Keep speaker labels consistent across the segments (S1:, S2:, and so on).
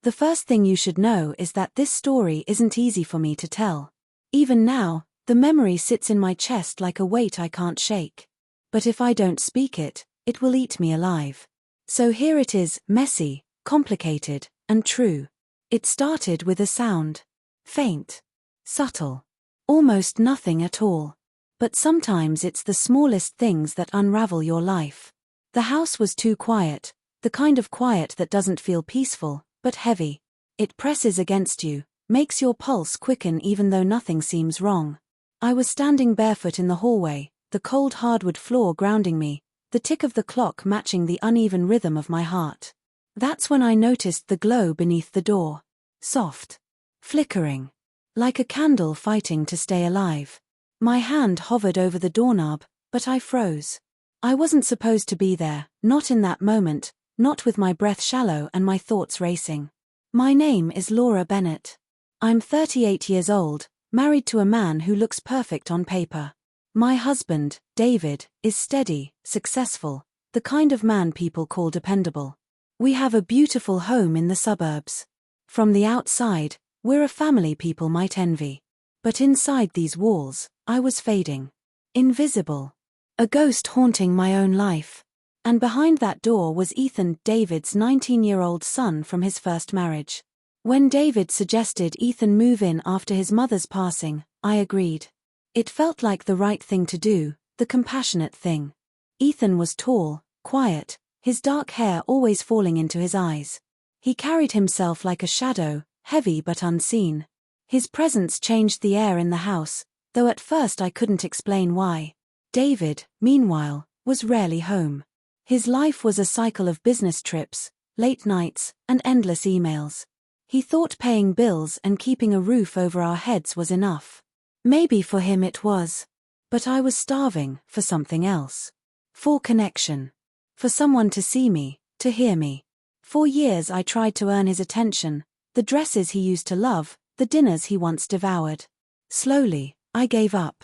S1: The first thing you should know is that this story isn't easy for me to tell. Even now, the memory sits in my chest like a weight I can't shake. But if I don't speak it, it will eat me alive. So here it is, messy, complicated, and true. It started with a sound. Faint. Subtle. Almost nothing at all. But sometimes it's the smallest things that unravel your life. The house was too quiet, the kind of quiet that doesn't feel peaceful, but heavy. It presses against you, makes your pulse quicken even though nothing seems wrong. I was standing barefoot in the hallway, the cold hardwood floor grounding me, the tick of the clock matching the uneven rhythm of my heart. That's when I noticed the glow beneath the door. Soft. Flickering. Like a candle fighting to stay alive. My hand hovered over the doorknob, but I froze. I wasn't supposed to be there, not in that moment, not with my breath shallow and my thoughts racing. My name is Laura Bennett. I'm 38 years old, married to a man who looks perfect on paper. My husband, David, is steady, successful, the kind of man people call dependable. We have a beautiful home in the suburbs. From the outside, we're a family people might envy. But inside these walls, I was fading. Invisible. A ghost haunting my own life. And behind that door was Ethan, David's 19-year-old son from his first marriage. When David suggested Ethan move in after his mother's passing, I agreed. It felt like the right thing to do, the compassionate thing. Ethan was tall, quiet, his dark hair always falling into his eyes. He carried himself like a shadow, heavy but unseen. His presence changed the air in the house, though at first I couldn't explain why. David, meanwhile, was rarely home. His life was a cycle of business trips, late nights, and endless emails. He thought paying bills and keeping a roof over our heads was enough. Maybe for him it was. But I was starving for something else. For connection. For someone to see me, to hear me. For years I tried to earn his attention, the dresses he used to love, the dinners he once devoured. Slowly, I gave up.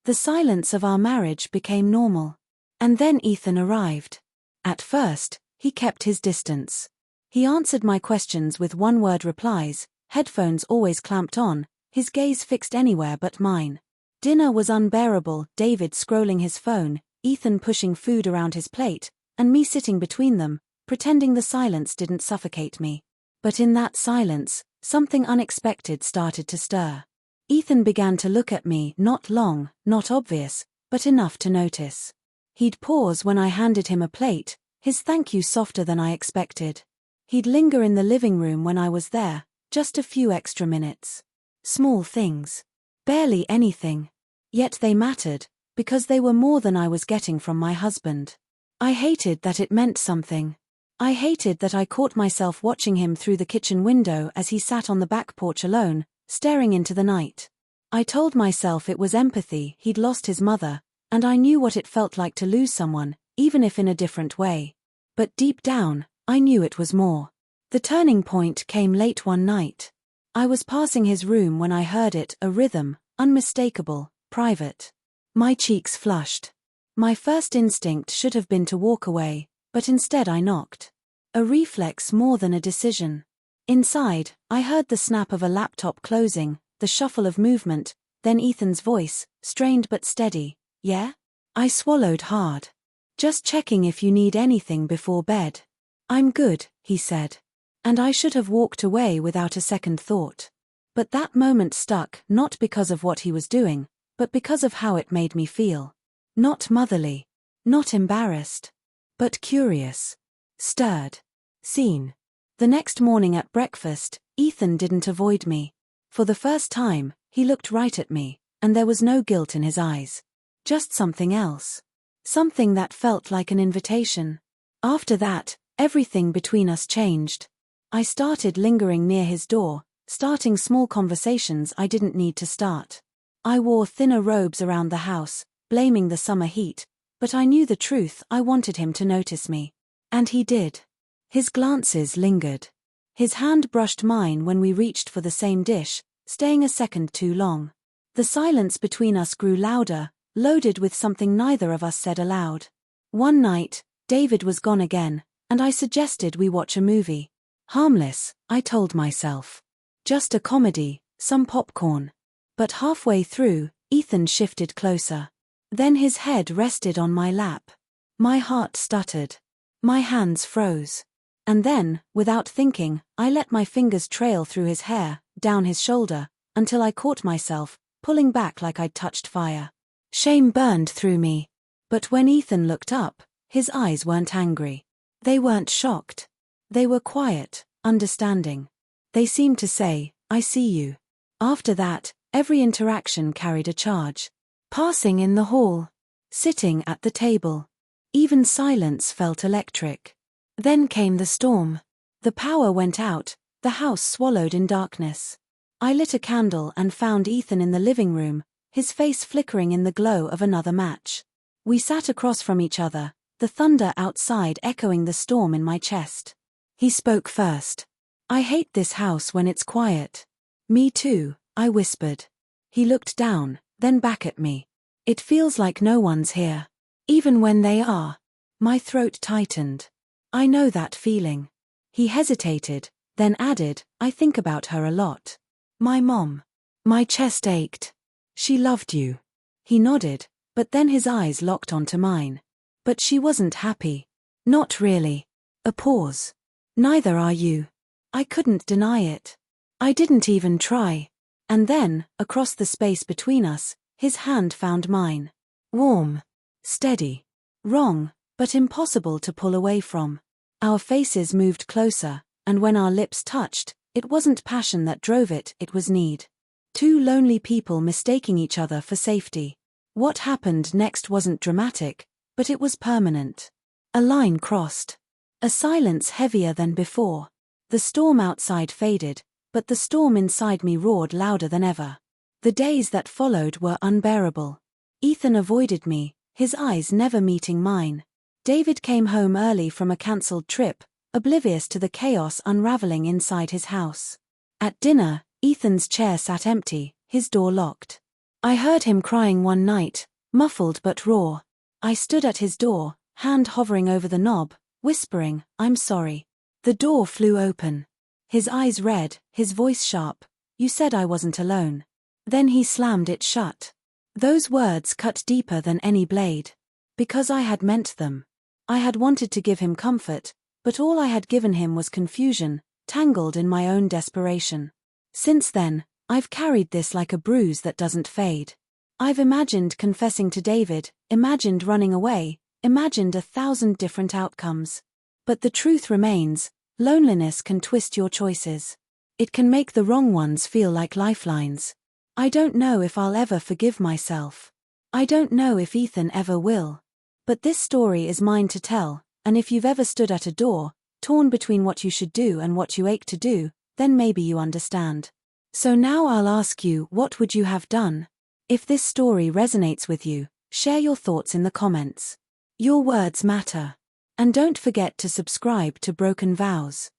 S1: The silence of our marriage became normal. And then Ethan arrived. At first, he kept his distance. He answered my questions with one-word replies, headphones always clamped on, his gaze fixed anywhere but mine. Dinner was unbearable, David scrolling his phone, Ethan pushing food around his plate, and me sitting between them, pretending the silence didn't suffocate me. But in that silence, something unexpected started to stir. Ethan began to look at me, not long, not obvious, but enough to notice. He'd pause when I handed him a plate, his thank you softer than I expected. He'd linger in the living room when I was there, just a few extra minutes. Small things. Barely anything. Yet they mattered, because they were more than I was getting from my husband. I hated that it meant something. I hated that I caught myself watching him through the kitchen window as he sat on the back porch alone, staring into the night. I told myself it was empathy, he'd lost his mother, and I knew what it felt like to lose someone, even if in a different way. But deep down, I knew it was more. The turning point came late one night. I was passing his room when I heard it, a rhythm, unmistakable, private. My cheeks flushed. My first instinct should have been to walk away, but instead I knocked. A reflex more than a decision. Inside, I heard the snap of a laptop closing, the shuffle of movement, then Ethan's voice, strained but steady. Yeah? I swallowed hard. Just checking if you need anything before bed. I'm good, he said. And I should have walked away without a second thought. But that moment stuck, not because of what he was doing, but because of how it made me feel. Not motherly. Not embarrassed. But curious. Stirred. Seen. The next morning at breakfast, Ethan didn't avoid me. For the first time, he looked right at me, and there was no guilt in his eyes. Just something else. Something that felt like an invitation. After that, everything between us changed. I started lingering near his door, starting small conversations I didn't need to start. I wore thinner robes around the house, blaming the summer heat, but I knew the truth, I wanted him to notice me. And he did. His glances lingered. His hand brushed mine when we reached for the same dish, staying a second too long. The silence between us grew louder, loaded with something neither of us said aloud. One night, David was gone again, and I suggested we watch a movie. Harmless, I told myself. Just a comedy, some popcorn. But halfway through, Ethan shifted closer. Then his head rested on my lap. My heart stuttered. My hands froze. And then, without thinking, I let my fingers trail through his hair, down his shoulder, until I caught myself, pulling back like I'd touched fire. Shame burned through me. But when Ethan looked up, his eyes weren't angry. They weren't shocked. They were quiet, understanding. They seemed to say, I see you. After that, every interaction carried a charge. Passing in the hall. Sitting at the table. Even silence felt electric. Then came the storm. The power went out, the house swallowed in darkness. I lit a candle and found Ethan in the living room, his face flickering in the glow of another match. We sat across from each other, the thunder outside echoing the storm in my chest. He spoke first. I hate this house when it's quiet. Me too, I whispered. He looked down, then back at me. It feels like no one's here. Even when they are. My throat tightened. I know that feeling. He hesitated, then added, I think about her a lot. My mom. My chest ached. She loved you. He nodded, but then his eyes locked onto mine. But she wasn't happy. Not really. A pause. Neither are you. I couldn't deny it. I didn't even try. And then, across the space between us, his hand found mine. Warm. Steady. Wrong, but impossible to pull away from. Our faces moved closer, and when our lips touched, it wasn't passion that drove it, it was need. Two lonely people mistaking each other for safety. What happened next wasn't dramatic, but it was permanent. A line crossed. A silence heavier than before. The storm outside faded, but the storm inside me roared louder than ever. The days that followed were unbearable. Ethan avoided me, his eyes never meeting mine. David came home early from a cancelled trip, oblivious to the chaos unraveling inside his house. At dinner, Ethan's chair sat empty, his door locked. I heard him crying one night, muffled but raw. I stood at his door, hand hovering over the knob, whispering, I'm sorry. The door flew open. His eyes red, his voice sharp. You said I wasn't alone. Then he slammed it shut. Those words cut deeper than any blade. Because I had meant them. I had wanted to give him comfort, but all I had given him was confusion, tangled in my own desperation. Since then, I've carried this like a bruise that doesn't fade. I've imagined confessing to David, imagined running away, imagined 1,000 different outcomes. But the truth remains, loneliness can twist your choices. It can make the wrong ones feel like lifelines. I don't know if I'll ever forgive myself. I don't know if Ethan ever will. But this story is mine to tell, and if you've ever stood at a door, torn between what you should do and what you ache to do, then maybe you understand. So now I'll ask you, what would you have done? If this story resonates with you, share your thoughts in the comments. Your words matter. And don't forget to subscribe to Broken Vows.